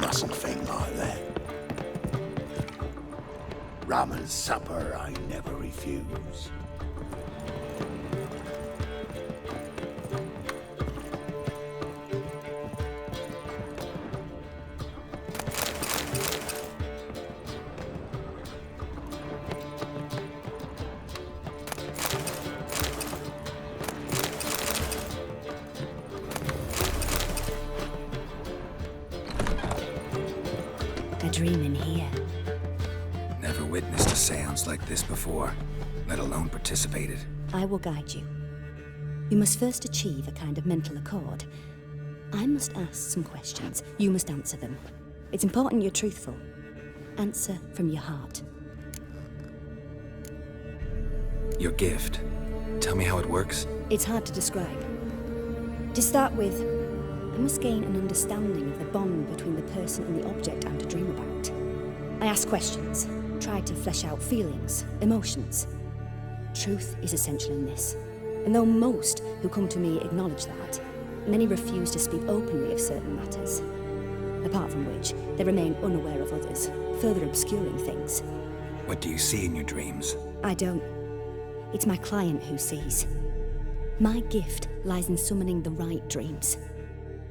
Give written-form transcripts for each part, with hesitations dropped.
Mustn't think like that. Rum and supper I never refuse. A dream in here. Never witnessed a seance like this before, let alone participated. I will guide you. You must first achieve a kind of mental accord. I must ask some questions. You must answer them. It's important you're truthful. Answer from your heart. Your gift. Tell me how it works. It's hard to describe. To start with, I must gain an understanding of the bond between the person and the object I'm to dream about. I ask questions, try to flesh out feelings, emotions. Truth is essential in this. And though most who come to me acknowledge that, many refuse to speak openly of certain matters. Apart from which, they remain unaware of others, further obscuring things. What do you see in your dreams? I don't. It's my client who sees. My gift lies in summoning the right dreams.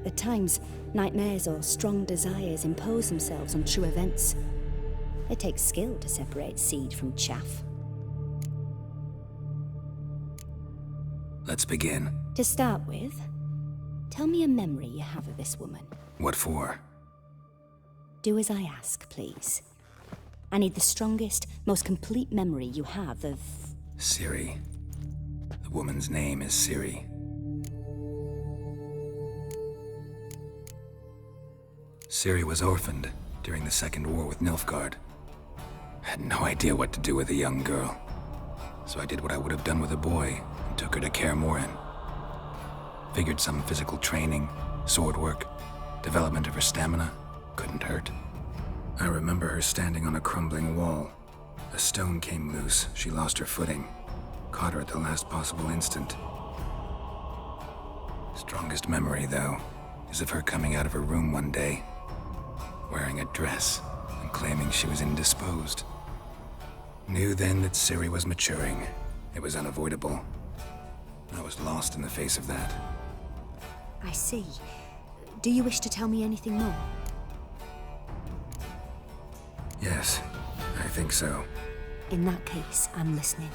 At times, nightmares or strong desires impose themselves on true events. It takes skill to separate seed from chaff. Let's begin. To start with, tell me a memory you have of this woman. What for? Do as I ask, please. I need the strongest, most complete memory you have of... Ciri. The woman's name is Ciri. Ciri was orphaned during the Second War with Nilfgaard. Had no idea what to do with a young girl. So I did what I would have done with a boy and took her to Kaer Morhen. Figured some physical training, sword work, development of her stamina couldn't hurt. I remember her standing on a crumbling wall. A stone came loose, she lost her footing. Caught her at the last possible instant. Strongest memory, though, is of her coming out of her room one day, wearing a dress and claiming she was indisposed. Knew then that Ciri was maturing. It was unavoidable. I was lost in the face of that. I see. Do you wish to tell me anything more? Yes, I think so. In that case, I'm listening.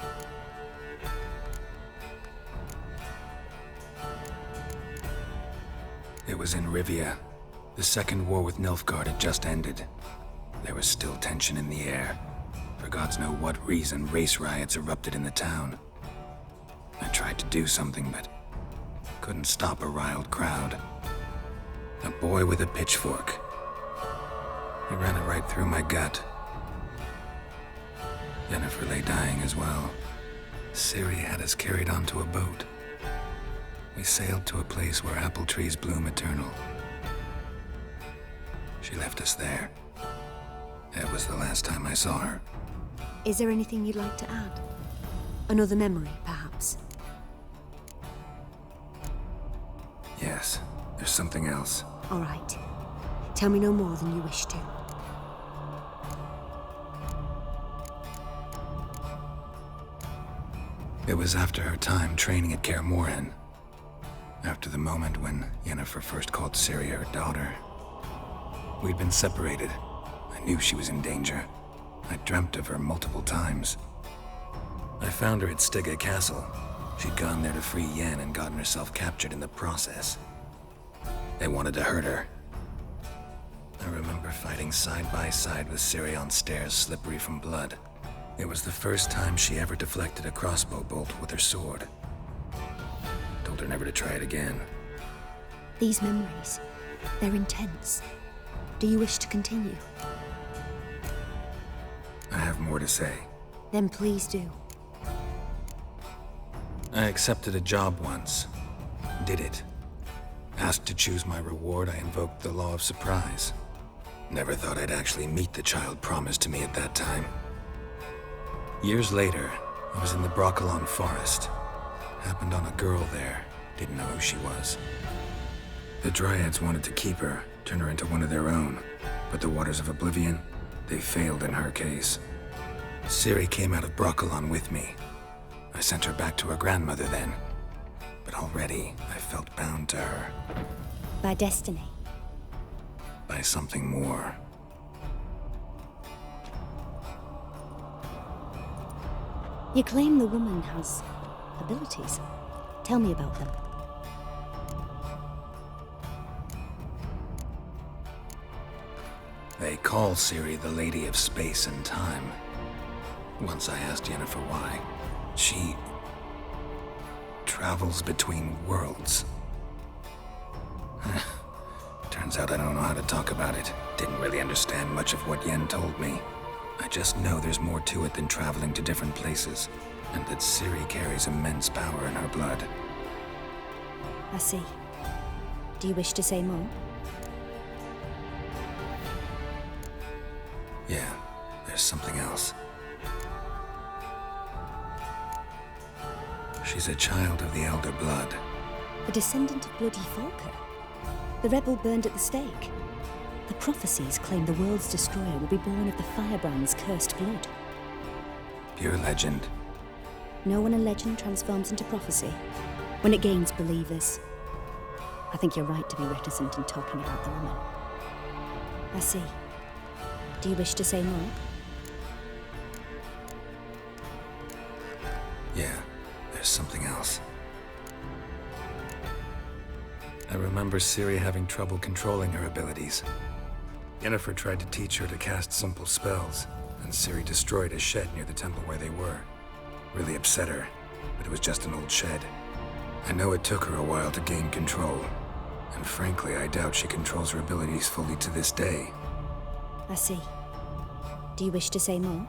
It was in Rivia. The Second War with Nilfgaard had just ended. There was still tension in the air. For gods know what reason, race riots erupted in the town. I tried to do something, but couldn't stop a riled crowd. A boy with a pitchfork. He ran it right through my gut. Yennefer lay dying as well. Ciri had us carried onto a boat. We sailed to a place where apple trees bloom eternal. She left us there. That was the last time I saw her. Is there anything you'd like to add? Another memory, perhaps? Yes, there's something else. All right. Tell me no more than you wish to. It was after her time training at Kaer Morhen. After the moment when Yennefer first called Ciri her daughter. We'd been separated. I knew she was in danger. I dreamt of her multiple times. I found her at Stygga Castle. She'd gone there to free Yen and gotten herself captured in the process. They wanted to hurt her. I remember fighting side by side with Ciri on stairs slippery from blood. It was the first time she ever deflected a crossbow bolt with her sword. Told her never to try it again. These memories, they're intense. Do you wish to continue? I have more to say. Then please do. I accepted a job once. Did it. Asked to choose my reward, I invoked the law of surprise. Never thought I'd actually meet the child promised to me at that time. Years later, I was in the Broccolon forest. Happened on a girl there. Didn't know who she was. The Dryads wanted to keep her, turn her into one of their own. But the Waters of Oblivion, they failed in her case. Ciri came out of Broccolon with me. I sent her back to her grandmother then. But already, I felt bound to her. By destiny. By something more. You claim the woman has abilities. Tell me about them. They call Ciri the Lady of Space and Time. Once I asked Yennefer why. She travels between worlds. Turns out I don't know how to talk about it. Didn't really understand much of what Yen told me. I just know there's more to it than traveling to different places, and that Ciri carries immense power in her blood. I see. Do you wish to say more? Yeah, there's something else. She's a child of the Elder Blood. A descendant of Bloody Falker. The rebel burned at the stake. The prophecies claim the world's destroyer will be born of the Firebrand's cursed blood. Pure legend. Know when a legend transforms into prophecy? When it gains believers. I think you're right to be reticent in talking about the woman. I see. Do you wish to say more? Yeah, there's something else. I remember Ciri having trouble controlling her abilities. Yennefer tried to teach her to cast simple spells, and Ciri destroyed a shed near the temple where they were. Really upset her, but it was just an old shed. I know it took her a while to gain control, and frankly, I doubt she controls her abilities fully to this day. I see. Do you wish to say more?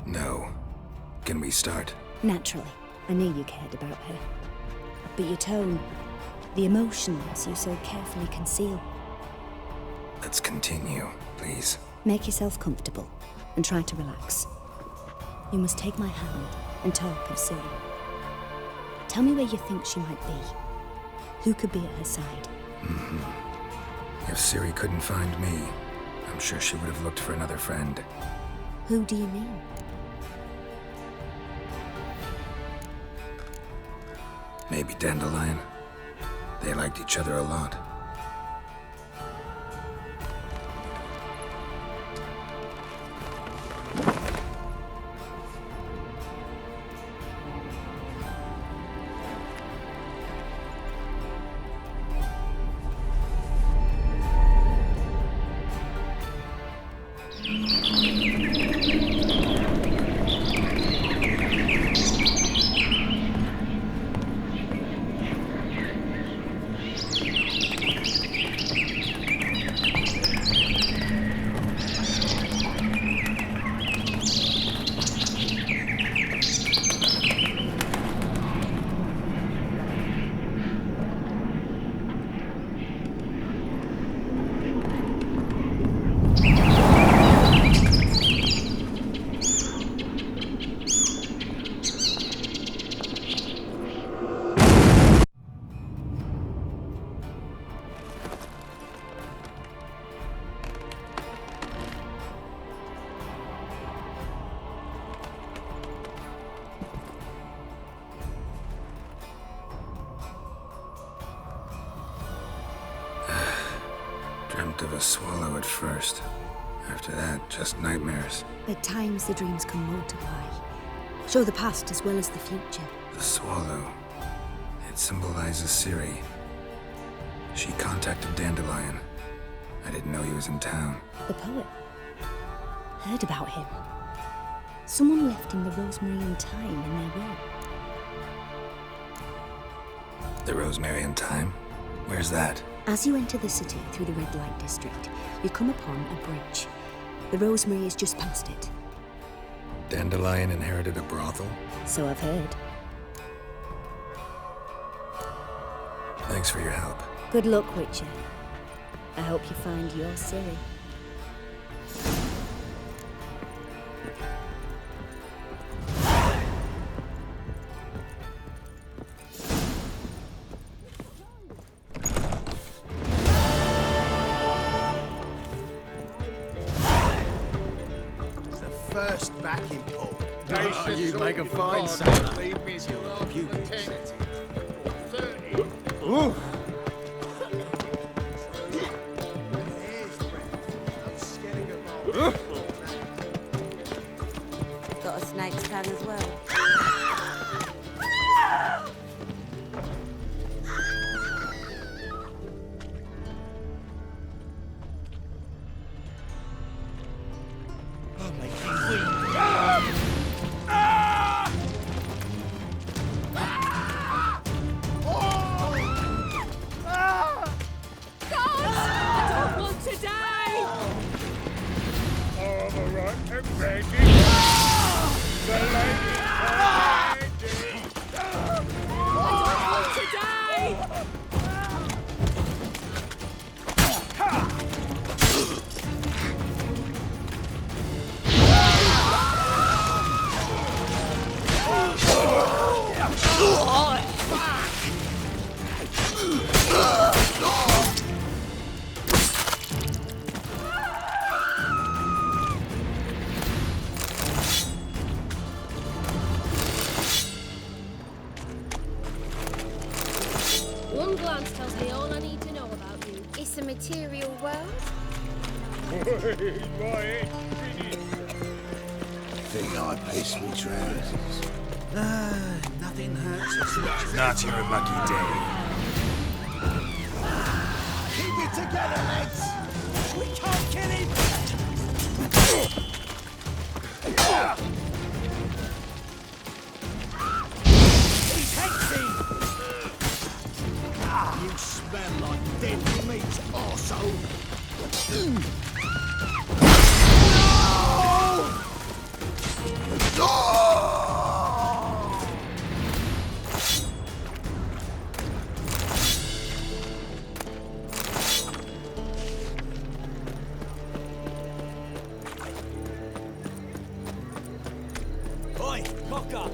No. Can we start? Naturally. I knew you cared about her. But your tone, the emotions you so carefully conceal. Let's continue, please. Make yourself comfortable and try to relax. You must take my hand and talk of Ciri. Tell me where you think she might be. Who could be at her side? If Ciri couldn't find me, I'm sure she would have looked for another friend. Who do you mean? Maybe Dandelion. They liked each other a lot. Dreamt of a swallow at first. After that, just nightmares. At times the dreams can multiply. Show the past as well as the future. The swallow. It symbolizes Ciri. She contacted Dandelion. I didn't know he was in town. The poet. Heard about him. Someone left him the Rosemary and Thyme in their will. The Rosemary and Thyme? Where's that? As you enter the city through the red light district, you come upon a bridge. The Rosemary is just past it. Dandelion inherited a brothel? So I've heard. Thanks for your help. Good luck, Witcher. I hope you find your Ciri. just backing Paul. You make a fine sailor. You Ooh. Got a snake's tongue as well. One glance tells me all I need to know about you. It's a material world. think I piss me trousers. Nothing hurts as much as Not your lucky day. keep it together, lads. We can't kill him. He's hexing. You smell like dead meat, arsehole. Oi, cocker!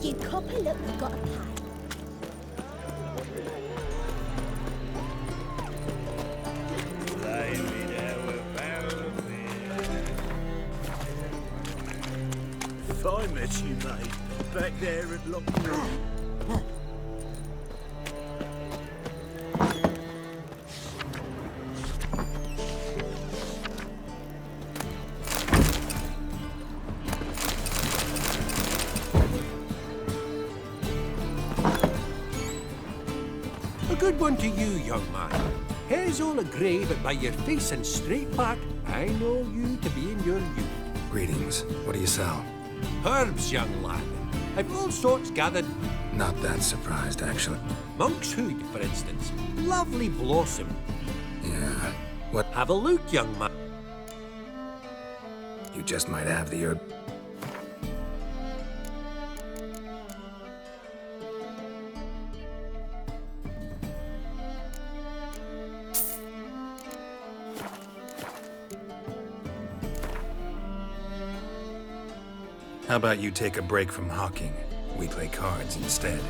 You copper, look, we've got a pie. If I met you, mate, back there at Lockwood. A good one to you, young man. Hair's all a-grey, but by your face and straight back, I know you to be in your youth. Greetings. What do you sell? Herbs, young lad. I've all sorts gathered. Not that surprised, actually. Monk's hood, for instance. Lovely blossom. Yeah. What? Have a look, young man. You just might have the herb. How about you take a break from hawking? We play cards instead.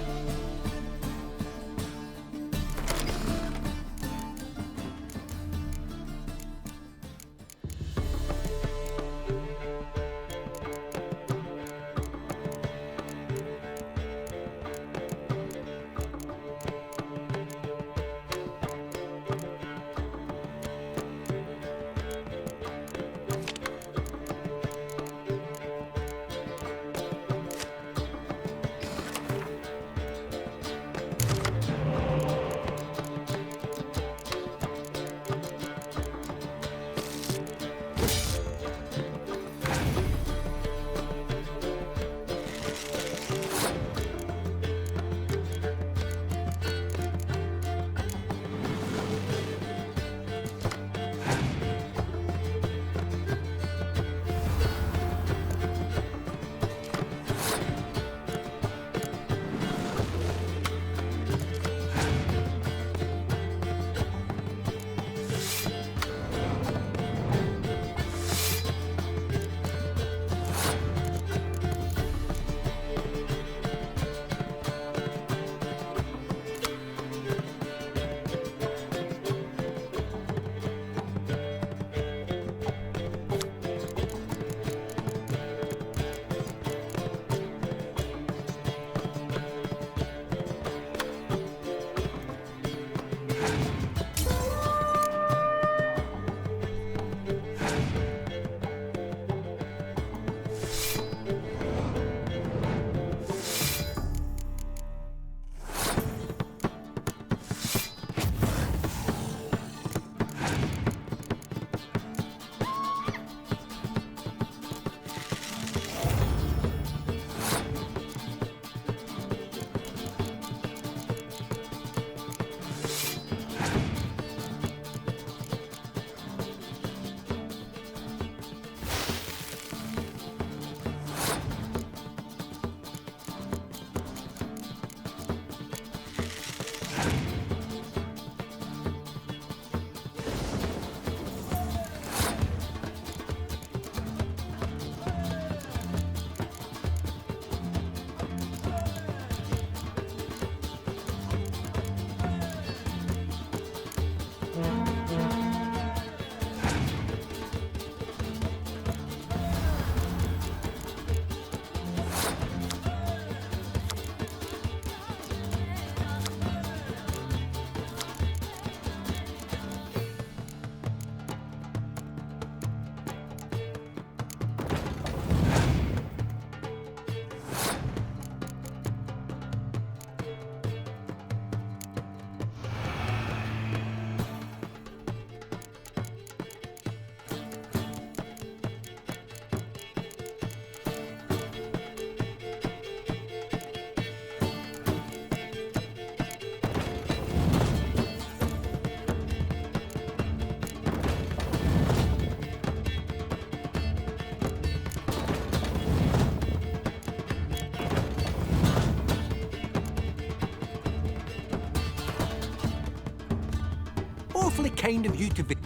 awfully kind of you to be.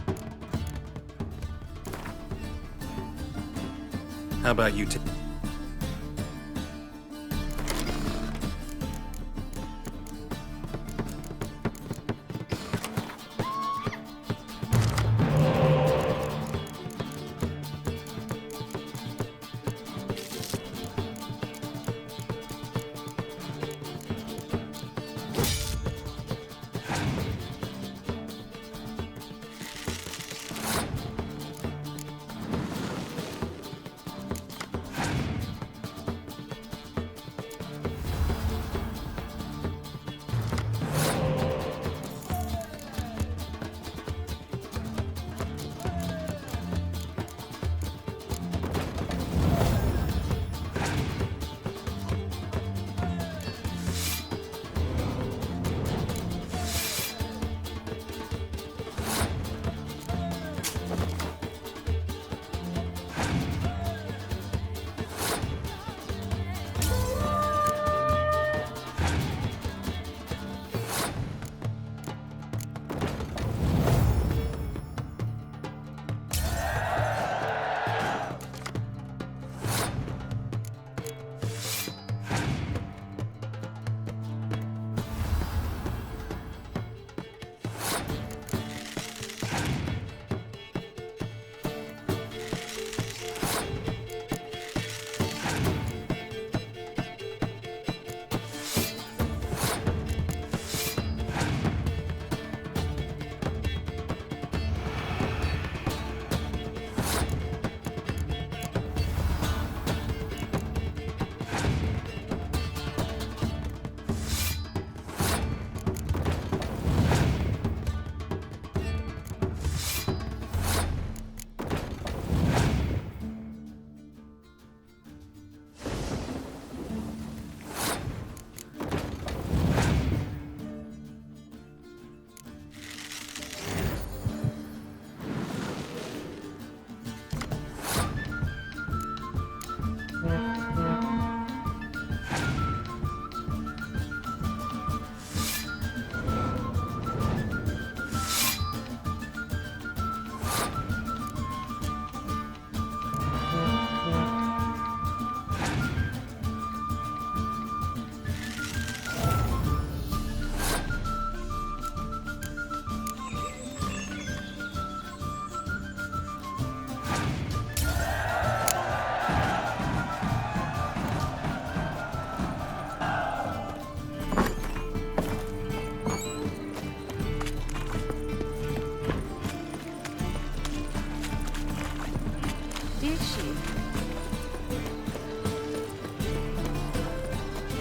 How about you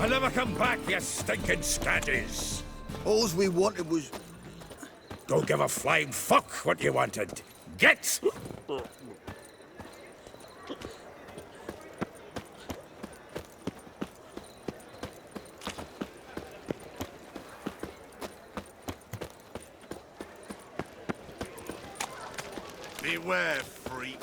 I'll never come back, you stinking scatties. All we wanted was... Don't give a flying fuck what you wanted. Get! Beware, freak.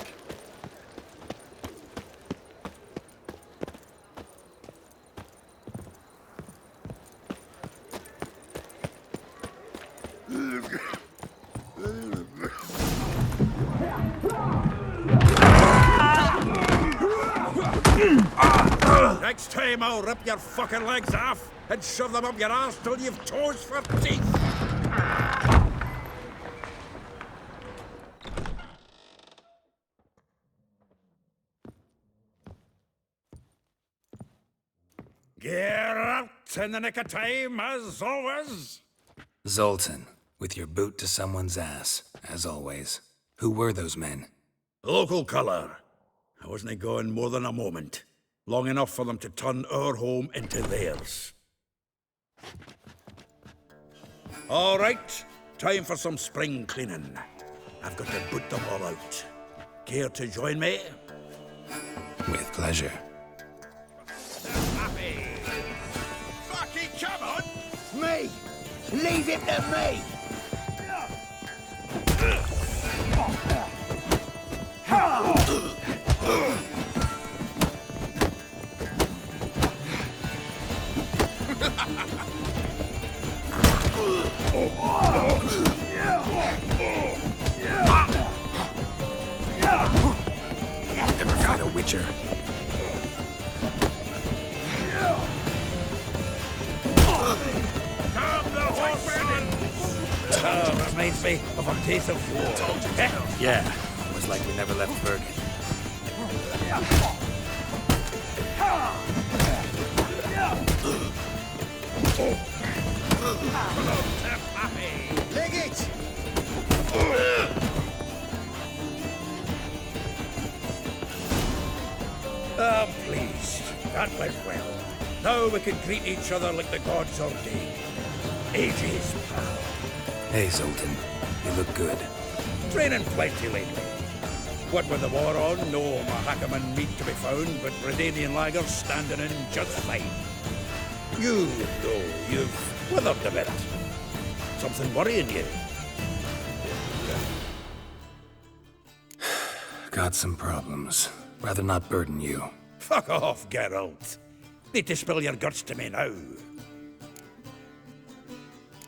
Next time I'll rip your fucking legs off and shove them up your arse till you've toes for teeth. Gear out in the nick of time, as always. Zoltan, with your boot to someone's ass, as always. Who were those men? Local colour. I wasn't gone more than a moment. Long enough for them to turn our home into theirs. All right, time for some spring cleaning. I've got to boot them all out. Care to join me? With pleasure. Happy. Fucking come on! Me! Leave him to me! Witcher. Reminds me of a piece of war. Yeah, it was like we never left Bergen. Leg it! Ah, please. That went well. Now we can greet each other like the gods ordained. Ages, pal. Hey, Zoltan. You look good. Training plenty lately. What with the war on, no Mahakaman meat to be found, but Redanian lagers standing in just fine. You, though, you've withered a bit. Something worrying you? Got some problems. Rather not burden you. Fuck off, Geralt. Need to spill your guts to me now.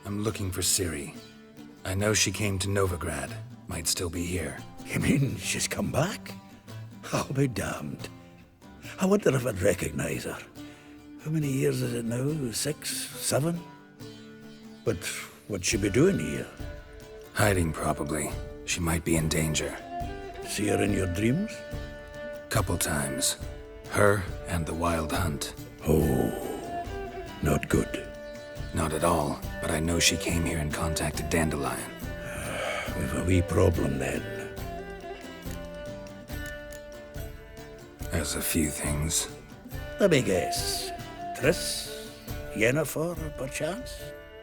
I'm looking for Ciri. I know she came to Novigrad. Might still be here. You mean she's come back? I'll be damned. I wonder if I'd recognize her. How many years is it now? 6, 7? But what'd she be doing here? Hiding, probably. She might be in danger. See her in your dreams? Couple times. Her and the Wild Hunt. Oh, not good. Not at all, but I know she came here and contacted Dandelion. We've a wee problem then. There's a few things. Let me guess. Triss? Yennefer, perchance?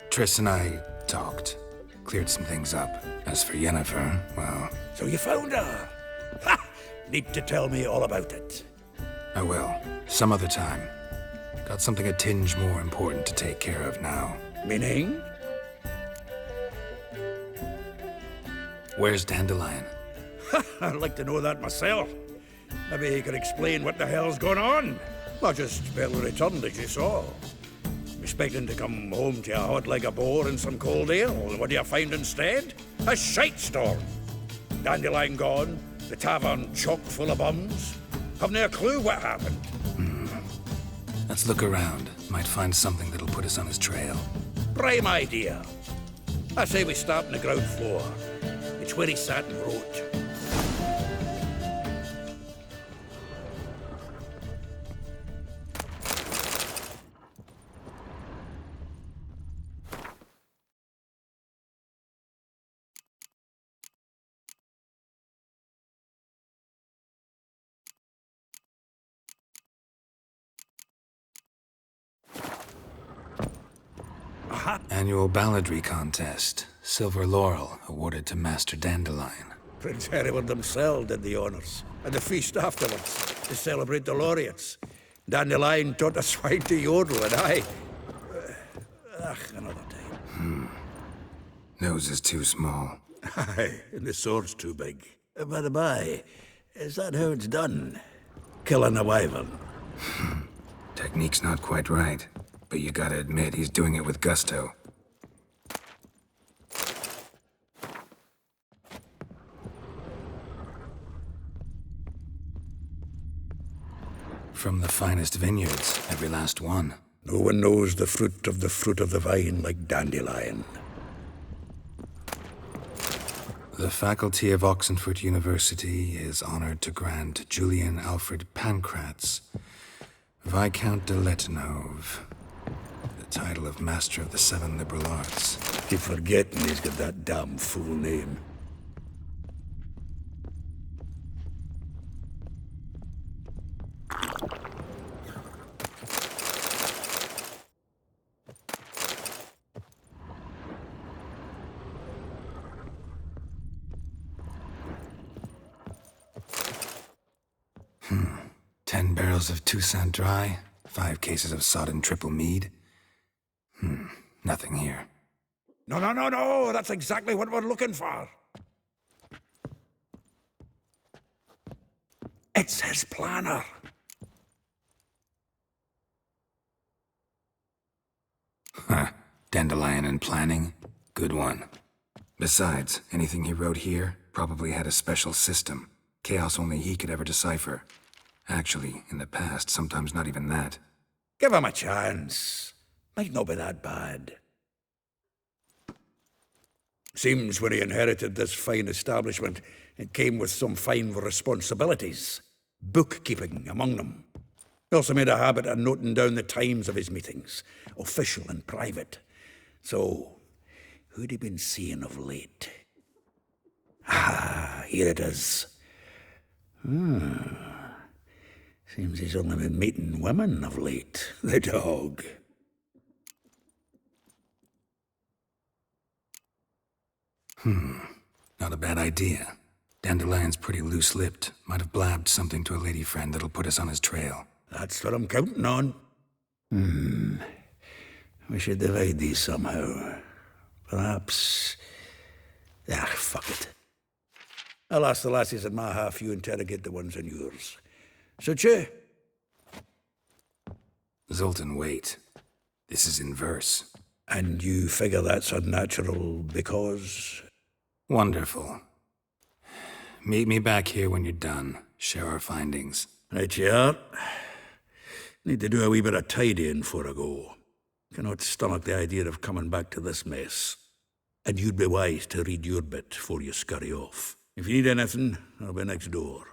Triss and I talked. Cleared some things up. As for Yennefer, well... So you found her? Ha! Need to tell me all about it. I will. Some other time. Got something a tinge more important to take care of now. Meaning? Where's Dandelion? I'd like to know that myself. Maybe he could explain what the hell's going on. I just barely returned, as you saw. Expecting to come home to a hot like a boar and some cold ale. What do you find instead? A shite storm. Dandelion gone, the tavern chock full of bums. Have no clue what happened. Let's look around. Might find something that'll put us on his trail. Prime idea. I say we start on the ground floor. It's where he sat and wrote. Annual balladry contest. Silver laurel awarded to Master Dandelion. Prince Hereward himself did the honours, and the feast afterwards, to celebrate the laureates. Dandelion taught the swine to yodel, and I... another time. Nose is too small. Aye, and the sword's too big. By the by, is that how it's done? Killing a wyvern? Technique's not quite right, but you gotta admit he's doing it with gusto. From the finest vineyards, every last one. No one knows the fruit of the vine like Dandelion. The faculty of Oxenford University is honored to grant Julian Alfred Pancratz, Viscount de Letenhove, the title of Master of the Seven Liberal Arts. Keep forgetting he's got that damn full name. 10 barrels of Toussaint Dry, 5 cases of sodden triple mead. Nothing here. No, that's exactly what we're looking for. It's his planner. Dandelion and planning? Good one. Besides, anything he wrote here probably had a special system. Chaos only he could ever decipher. Actually, in the past, sometimes not even that. Give him a chance. Might not be that bad. Seems when he inherited this fine establishment, it came with some fine responsibilities. Bookkeeping among them. He also made a habit of noting down the times of his meetings, official and private. So, who'd he been seeing of late? Ah, here it is. Seems he's only been meeting women of late. The dog. Not a bad idea. Dandelion's pretty loose-lipped. Might have blabbed something to a lady friend that'll put us on his trail. That's what I'm counting on. We should divide these somehow. Perhaps... fuck it. I'll ask the lassies in my half, you interrogate the ones in yours. Suit you? Zoltan, wait. This is in verse. And you figure that's unnatural because... Wonderful. Meet me back here when you're done. Share our findings. Right you are. Need to do a wee bit of tidying before I go. Cannot stomach the idea of coming back to this mess. And you'd be wise to read your bit before you scurry off. If you need anything, I'll be next door.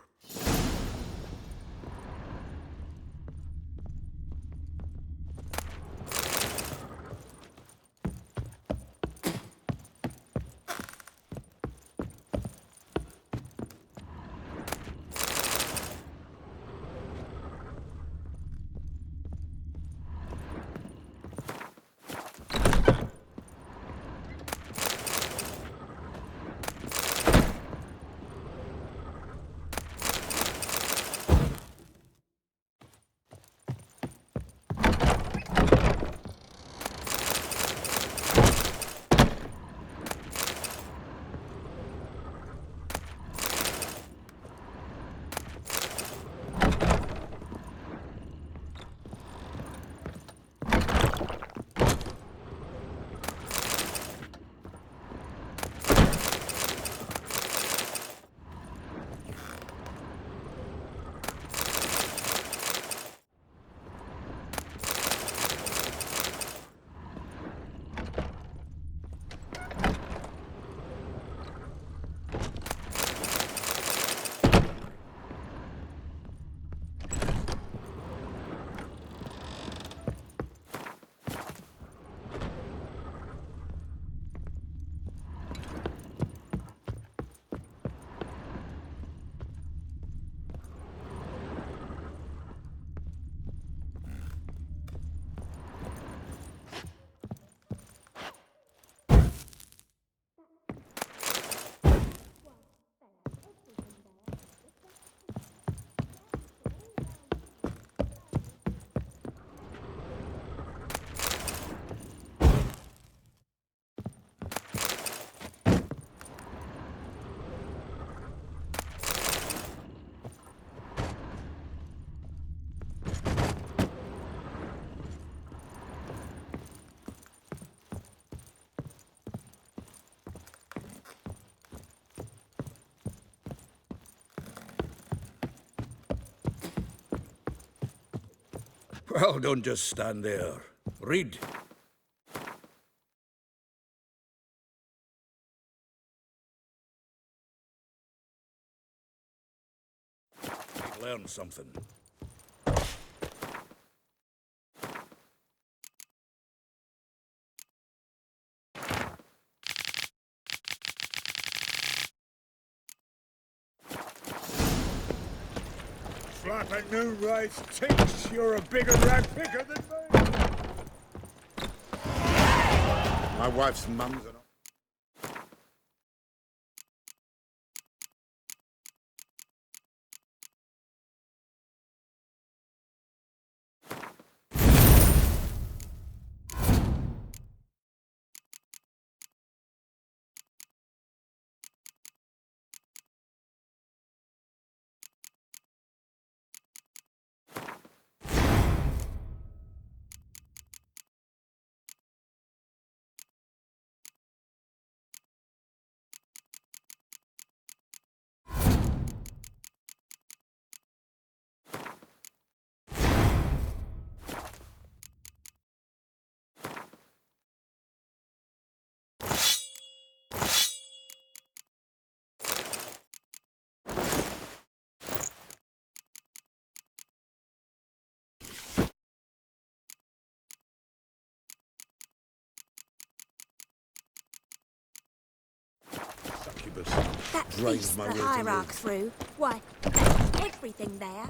Well, don't just stand there. Read. Learn something. Flapping new rice tinks, you're a bigger rat picker than me. My wife's mum's an drained Feast my the will to hierarch live. through. Why, everything there.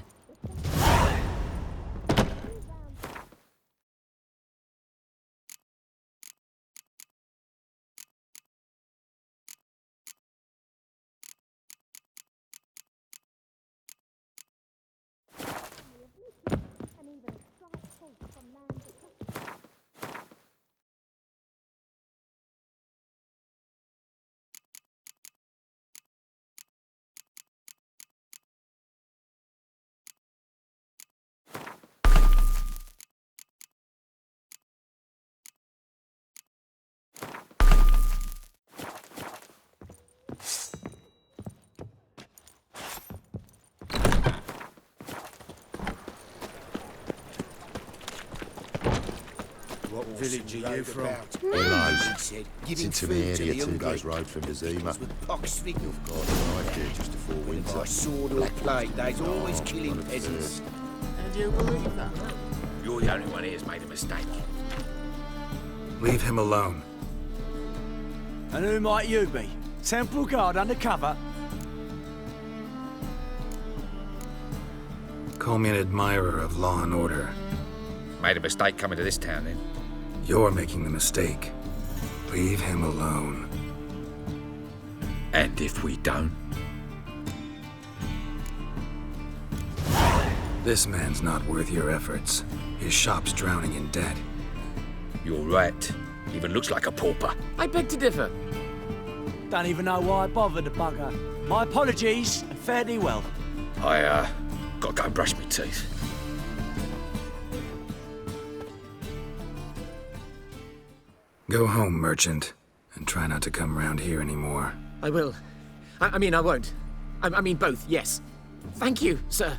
What village are you from? Willows. It's into my area, 2 days road from Zima. You've got a knife here just before winter. By sword or plague, they's always killing peasants. And you believe that? You're the only one here's made a mistake. Leave him alone. And who might you be? Temple guard undercover? Call me an admirer of law and order. Made a mistake coming to this town, then. You're making the mistake. Leave him alone. And if we don't? This man's not worth your efforts. His shop's drowning in debt. You're right. Even looks like a pauper. I beg to differ. Don't even know why I bothered the bugger. My apologies, and fare thee well. I, gotta go and brush my teeth. Go home, merchant, and try not to come round here anymore. I will. I mean, I won't. I mean, both, yes. Thank you, sir.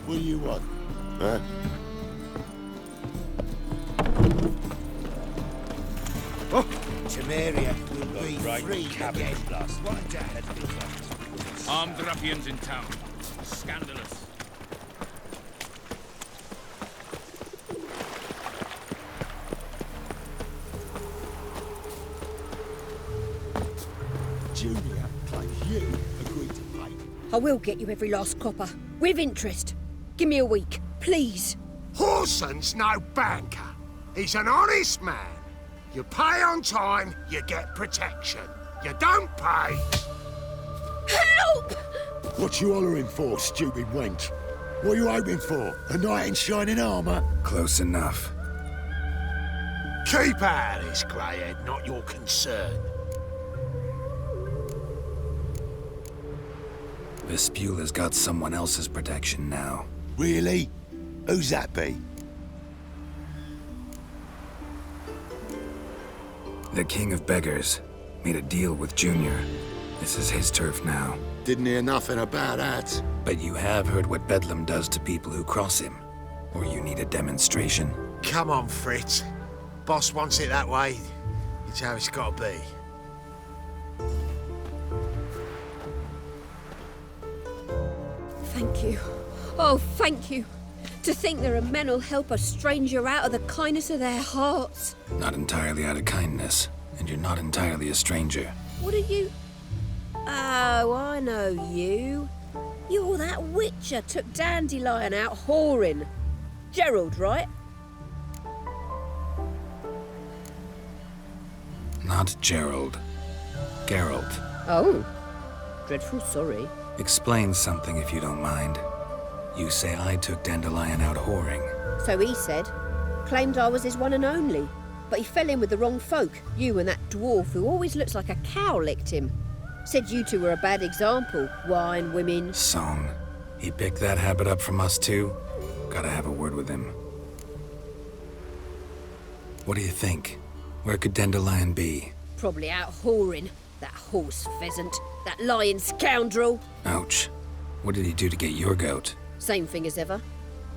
What do you want? Huh? Temeria will be free again. Armed ruffians in town. Scandalous. Julia, like you, agreed to pay. I will get you every last copper. With interest. Give me a week, please. Horson's no banker. He's an honest man. You pay on time, you get protection. You don't pay. Help! What you hollering for, stupid wench? What are you hoping for? A knight in shining armour? Close enough. Keep out of this, greyhead, not your concern. Vespula's got someone else's protection now. Really? Who's that be? The King of Beggars made a deal with Junior. This is his turf now. Didn't hear nothing about that. But you have heard what Bedlam does to people who cross him. Or you need a demonstration. Come on, Fritz. Boss wants it that way. It's how it's gotta be. Thank you. Oh, thank you. To think there are men who'll help a stranger out of the kindness of their hearts. Not entirely out of kindness, and you're not entirely a stranger. What are you? Oh, I know you. You're that witcher took Dandelion out whoring. Gerald, right? Not Gerald. Geralt. Oh. Dreadful sorry. Explain something if you don't mind. You say I took Dandelion out whoring. So he said. Claimed I was his one and only. But he fell in with the wrong folk. You and that dwarf who always looks like a cow licked him. Said you two were a bad example. Wine, women. Song. He picked that habit up from us too? Gotta have a word with him. What do you think? Where could Dandelion be? Probably out whoring. That horse pheasant. That lying scoundrel. Ouch. What did he do to get your goat? Same thing as ever.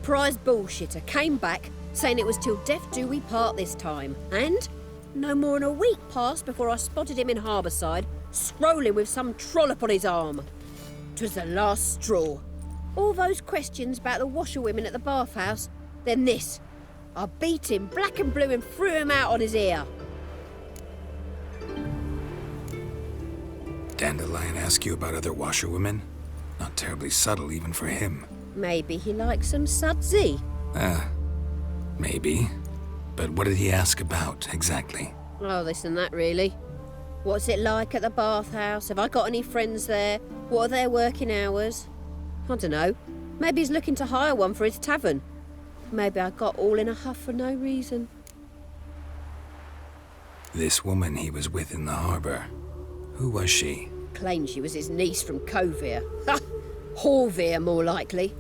Prize bullshitter came back, saying it was till death do we part this time. And no more than a week passed before I spotted him in Harbourside, strolling with some trollop on his arm. 'Twas the last straw. All those questions about the washerwomen at the bathhouse, then this. I beat him black and blue and threw him out on his ear. Dandelion ask you about other washerwomen? Not terribly subtle even for him. Maybe he likes some sudsy. Maybe. But what did he ask about, exactly? Oh, this and that, really. What's it like at the bathhouse? Have I got any friends there? What are their working hours? I don't know. Maybe he's looking to hire one for his tavern. Maybe I got all in a huff for no reason. This woman he was with in the harbour. Who was she? Claimed she was his niece from Covere. Ha! Horvere, more likely.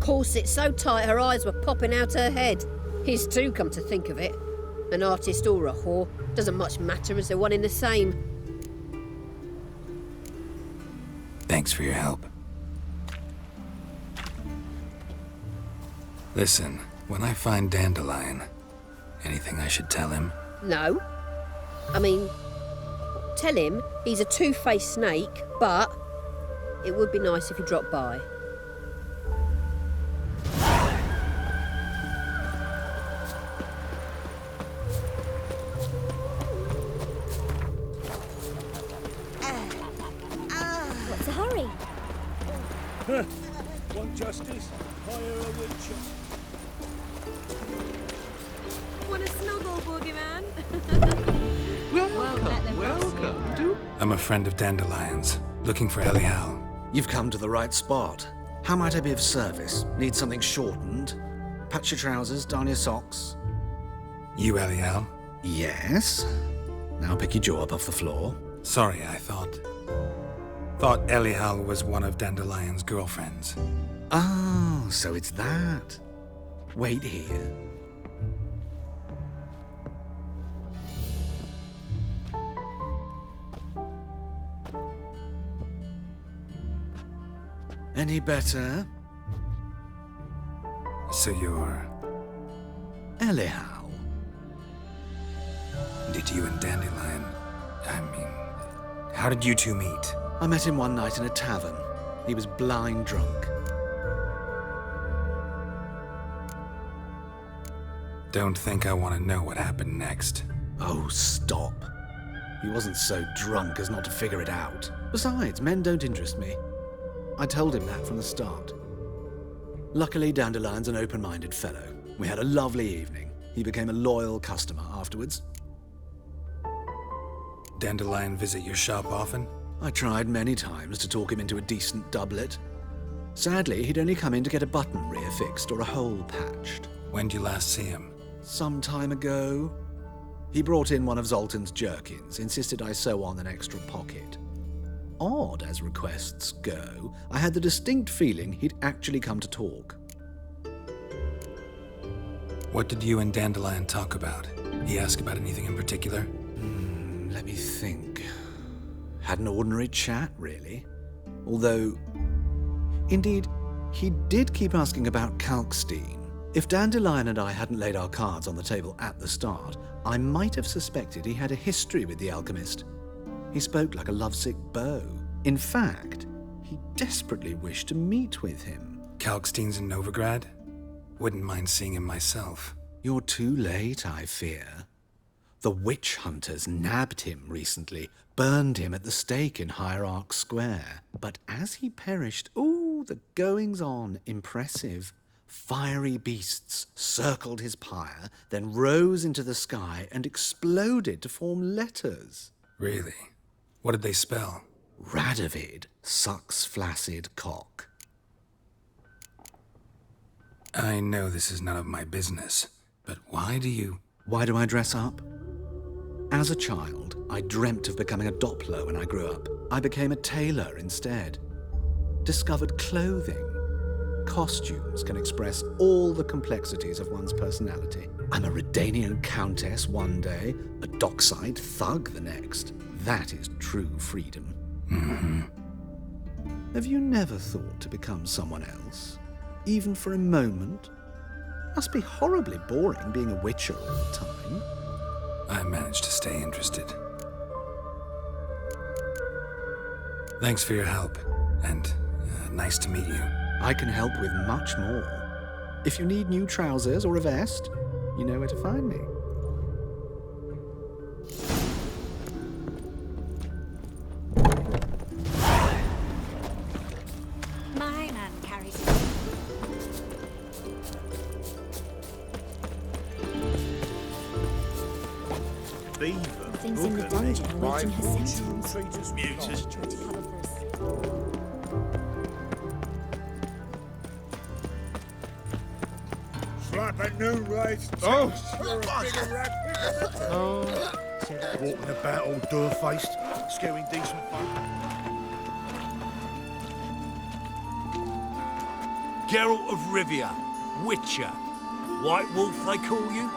Corset so tight her eyes were popping out her head. His too, come to think of it. An artist or a whore. Doesn't much matter as they're one in the same. Thanks for your help. Listen, when I find Dandelion, anything I should tell him? No. I mean, tell him he's a two-faced snake, but it would be nice if he dropped by. What's the hurry? Want justice? Hire a woodchuck. Want a snuggle, boogeyman? Welcome. I'm a friend of Dandelion's, looking for Elial. You've come to the right spot. How might I be of service? Need something shortened? Patch your trousers, darn your socks. You Elial? Yes. Now pick your jaw up off the floor. Sorry, I thought Elial was one of Dandelion's girlfriends. Oh, so it's that. Wait here. Any better? So you're... Elial. Did you and Dandelion... how did you two meet? I met him one night in a tavern. He was blind drunk. Don't think I want to know what happened next. Oh, stop. He wasn't so drunk as not to figure it out. Besides, men don't interest me. I told him that from the start. Luckily, Dandelion's an open-minded fellow. We had a lovely evening. He became a loyal customer afterwards. Dandelion visit your shop often? I tried many times to talk him into a decent doublet. Sadly, he'd only come in to get a button rear fixed or a hole patched. When did you last see him? Some time ago. He brought in one of Zoltan's jerkins, insisted I sew on an extra pocket. Odd as requests go, I had the distinct feeling he'd actually come to talk. What did you and Dandelion talk about? He ask about anything in particular? Let me think. Had an ordinary chat, really. Although, indeed, he did keep asking about Kalkstein. If Dandelion and I hadn't laid our cards on the table at the start, I might have suspected he had a history with the alchemist. He spoke like a lovesick beau. In fact, he desperately wished to meet with him. Kalkstein's in Novigrad? Wouldn't mind seeing him myself. You're too late, I fear. The witch hunters nabbed him recently, burned him at the stake in Hierarch Square. But as he perished, the goings-on, impressive. Fiery beasts circled his pyre, then rose into the sky and exploded to form letters. Really? What did they spell? Radovid sucks flaccid cock. I know this is none of my business, but why do I dress up? As a child, I dreamt of becoming a Doppler when I grew up. I became a tailor instead. Discovered clothing. Costumes can express all the complexities of one's personality. I'm a Redanian countess one day, a dockside thug the next. That is true freedom. Have you never thought to become someone else? Even for a moment? Must be horribly boring being a witcher all the time. I managed to stay interested. Thanks for your help, and nice to meet you. I can help with much more. If you need new trousers or a vest, you know where to find me. My man carries it. Things in the dungeon awaiting her sentence. Muted. Try to cover for us. Slap at noon, right? Oh! You're a bigger rat picker than Walking about all door-faced, scaring decent folk. Geralt of Rivia, Witcher. White Wolf, they call you?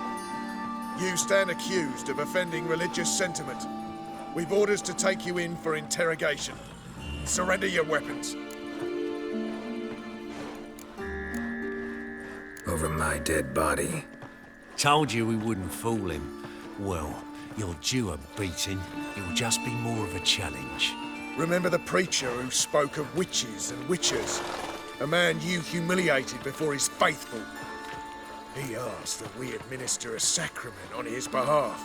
You stand accused of offending religious sentiment. We've orders to take you in for interrogation. Surrender your weapons. Over my dead body. Told you we wouldn't fool him. Well, you're due a beating. It'll just be more of a challenge. Remember the preacher who spoke of witches and witchers? A man you humiliated before his faithful. He asked that we administer a sacrament on his behalf.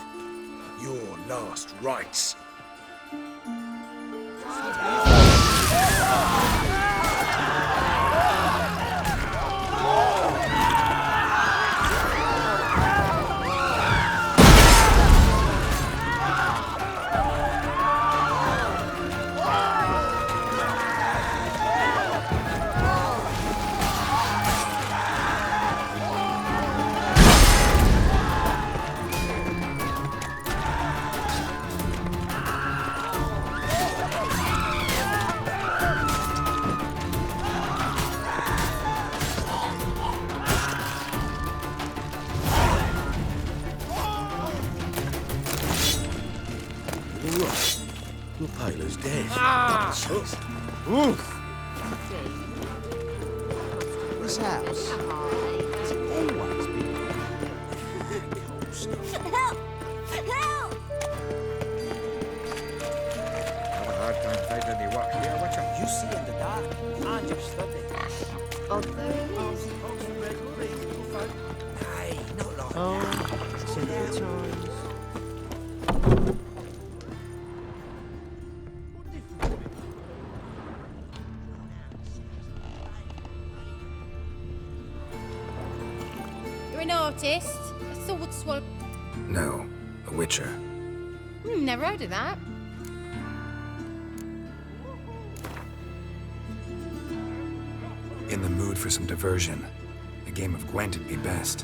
Your last rites. Your Paler's dead. This house has always been Help! Help! Have a hard time finding any work here, Witcher. You see in the dark, and you study. Oh, there it is. Hey, not like that. Simpler times. You're an artist? A sword swallow. No, a witcher. Never heard of that. In the mood for some diversion. A game of Gwent'd be best.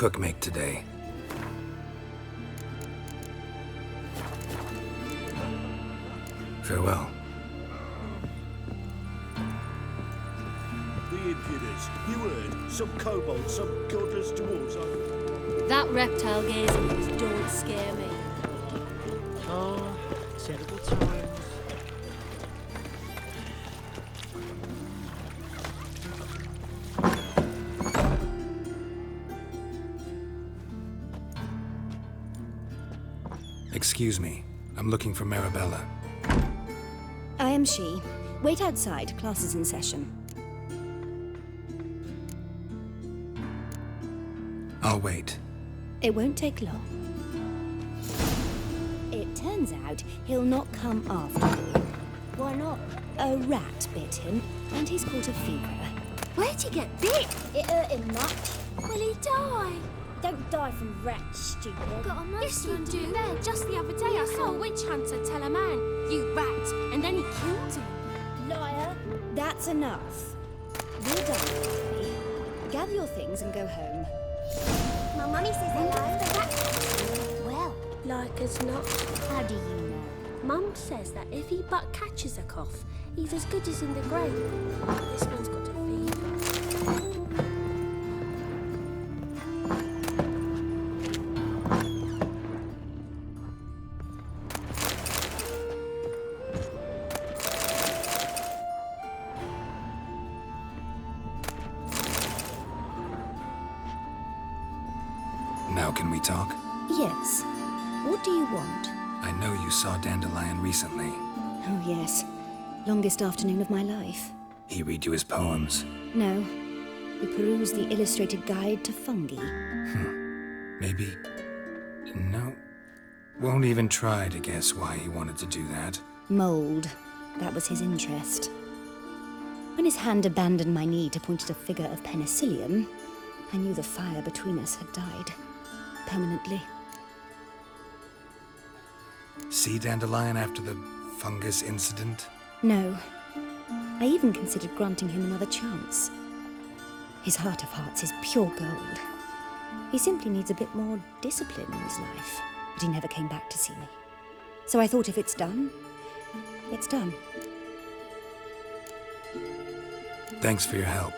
cook make today? Farewell. The impudence. You heard? Some kobold, some godless dwarves. That reptile gazing of his don't scare me. Oh, terrible times. Excuse me. I'm looking for Marabella. I am she. Wait outside. Class is in session. I'll wait. It won't take long. It turns out he'll not come after all. Why not? A rat bit him, and he's caught a fever. Where'd he get bit? It hurt him much. Will he die? Don't die from rats, stupid. Got a monster under your bed. Just the other day I saw a witch hunter tell a man, "You rat," and then he killed him. Liar. That's enough. You're done with me. Gather your things and go home. My mummy says hello. Well, Like as not. How do you know? Mum says that if he but catches a cough, he's as good as in the grave. This one's got a fever. Now can we talk? Yes. What do you want? I know you saw Dandelion recently. Oh, yes. Longest afternoon of my life. He read you his poems. No. We perused the illustrated guide to fungi. Maybe... No. Won't even try to guess why he wanted to do that. Mold. That was his interest. When his hand abandoned my knee to point at a figure of penicillium, I knew the fire between us had died. Permanently. See Dandelion after the fungus incident? No. I even considered granting him another chance. His heart of hearts is pure gold. He simply needs a bit more discipline in his life. But he never came back to see me. So I thought if it's done, it's done. Thanks for your help.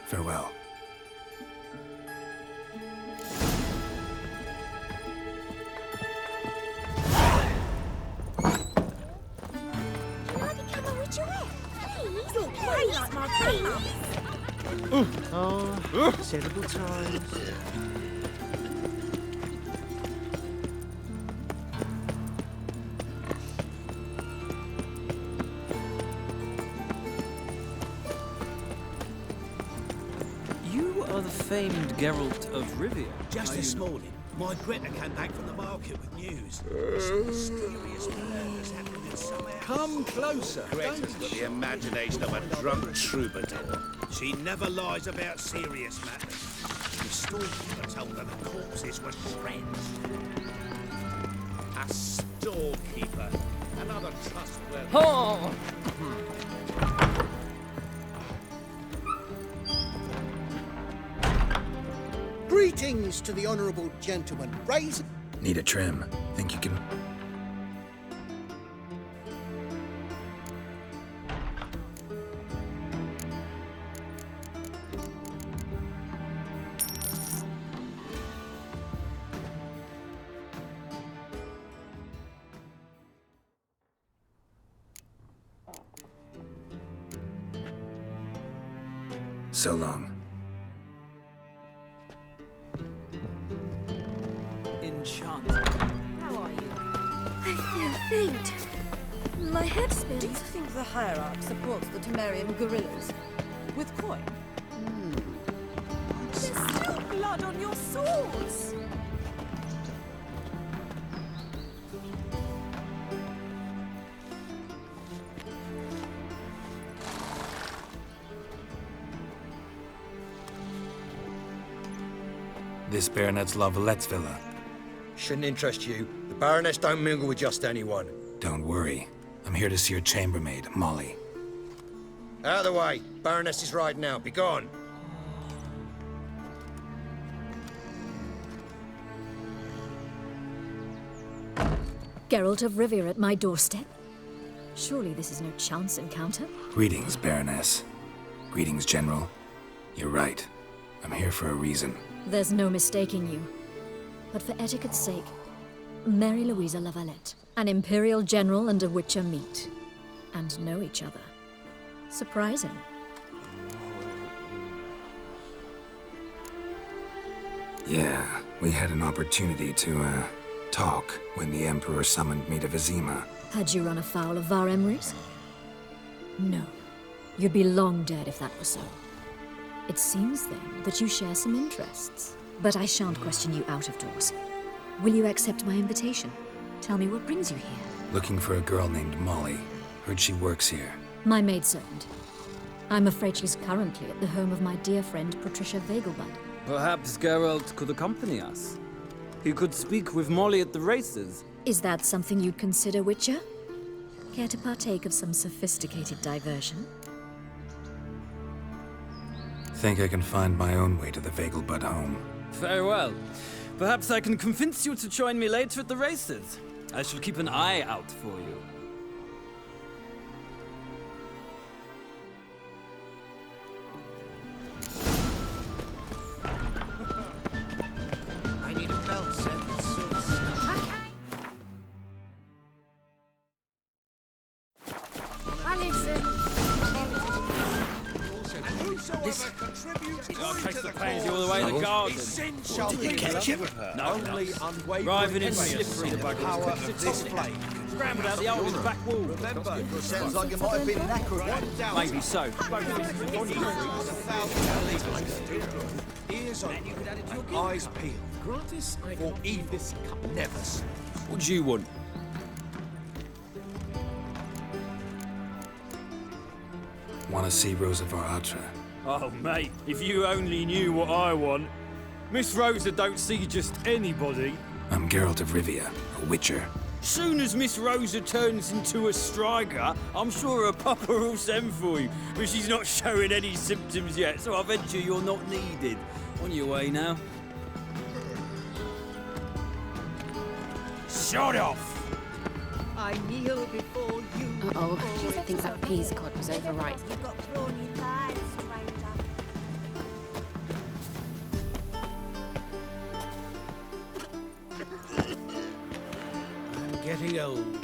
Farewell. Oh, terrible times. You are the famed Geralt of Rivia. Just this morning, my Greta came back from the market with news. Some mysterious murders happened in some house. Come closer. Greta's got the imagination of a drunk troubadour. She never lies about serious matters. The storekeeper told her the corpses were shreds. A storekeeper. Another trustworthy... Oh! Greetings to the honourable gentleman. Raise... Need a trim. Think you can... So long. Enchanted. How are you? I feel faint. My head spins. Do you think the Hierarch supports the Temerian guerrillas? With coin? There's still blood on your swords! This Baronet's Lavalettes villa. Shouldn't interest you. The Baroness don't mingle with just anyone. Don't worry. I'm here to see your chambermaid, Molly. Out of the way. Baroness is riding out. Be gone. Geralt of Rivia at my doorstep? Surely this is no chance encounter? Greetings, Baroness. Greetings, General. You're right. I'm here for a reason. There's no mistaking you. But for etiquette's sake, Mary Louisa Lavalette, an Imperial General and a Witcher meet. And know each other. Surprising. Yeah, we had an opportunity to, talk when the Emperor summoned me to Vizima. Had you run afoul of Var Emrys? No. You'd be long dead if that were so. It seems, then, that you share some interests. But I shan't question you out of doors. Will you accept my invitation? Tell me what brings you here. Looking for a girl named Molly. Heard she works here. My maidservant. I'm afraid she's currently at the home of my dear friend Patricia Vegelbud. Perhaps Geralt could accompany us. He could speak with Molly at the races. Is that something you'd consider, Witcher? Care to partake of some sophisticated diversion? Think I can find my own way to the Vegelbud home. Very well. Perhaps I can convince you to join me later at the races. I shall keep an eye out for you. I need a belt set with suits. I'll chase the pansy all the way to the garden. Did you catch him? No, driving in slippery the bugger. Scrambled out the hole in the back wall. Remember, sounds like it might have been knackered. Maybe so. Ears open, eyes peeled. Gratis for evil never sleeps. What do you want? Want to see Rosa var Atra? Oh, mate, if you only knew what I want. Miss Rosa don't see just anybody. I'm Geralt of Rivia, a Witcher. Soon as Miss Rosa turns into a striker, I'm sure her papa will send for you. But she's not showing any symptoms yet, so I venture you're not needed. On your way now. Shut off! I kneel before you. Uh-oh. I think that peas cod was overripe. You've got thrawny thighs, stranger. I'm getting old.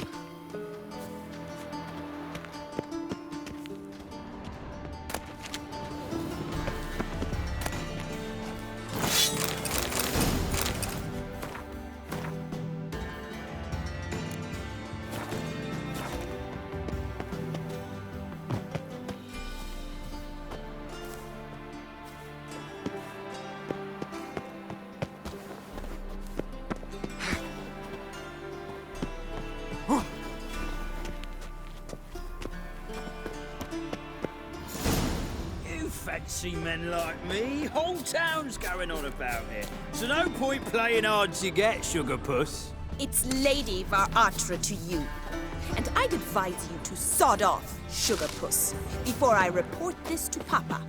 Fancy men like me, whole town's going on about it. So no point playing hard to get, sugar puss. It's Lady var Atra to you. And I'd advise you to sod off, sugar puss, before I report this to Papa.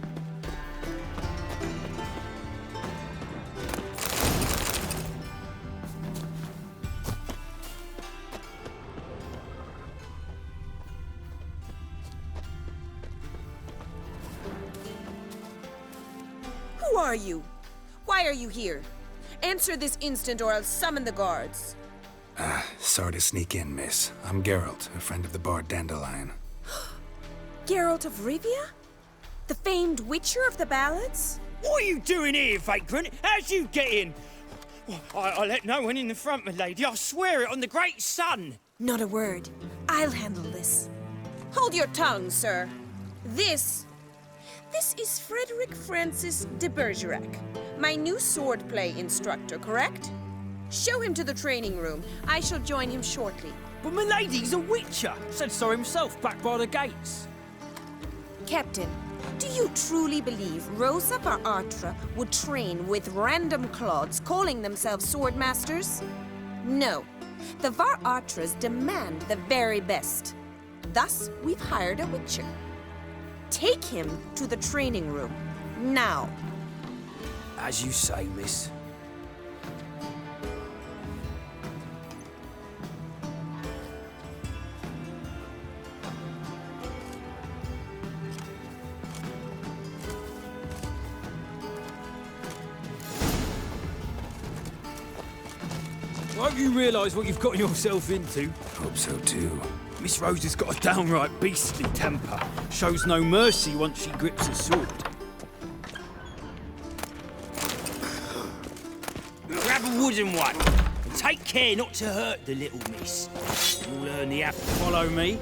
Who are you? Why are you here? Answer this instant or I'll summon the guards. Sorry to sneak in, miss. I'm Geralt, a friend of the bard Dandelion. Geralt of Rivia? The famed Witcher of the ballads? What are you doing here, vagrant? How'd you get in? I let no one in the front, my lady. I swear it on the great sun. Not a word. I'll handle this. Hold your tongue, sir. This is Frederick Francis de Bergerac, my new swordplay instructor, correct? Show him to the training room. I shall join him shortly. But my lady's a witcher. Said so himself back by the gates. Captain, do you truly believe Rosa var Atra would train with random clods calling themselves swordmasters? No. The var Atras demand the very best. Thus, we've hired a witcher. Take him to the training room. Now. As you say, miss. I hope you realise what you've got yourself into. Hope so too. Miss Rose has got a downright beastly temper. Shows no mercy once she grips a sword. Grab a wooden one. And take care not to hurt the little miss. You'll learn the app to follow me.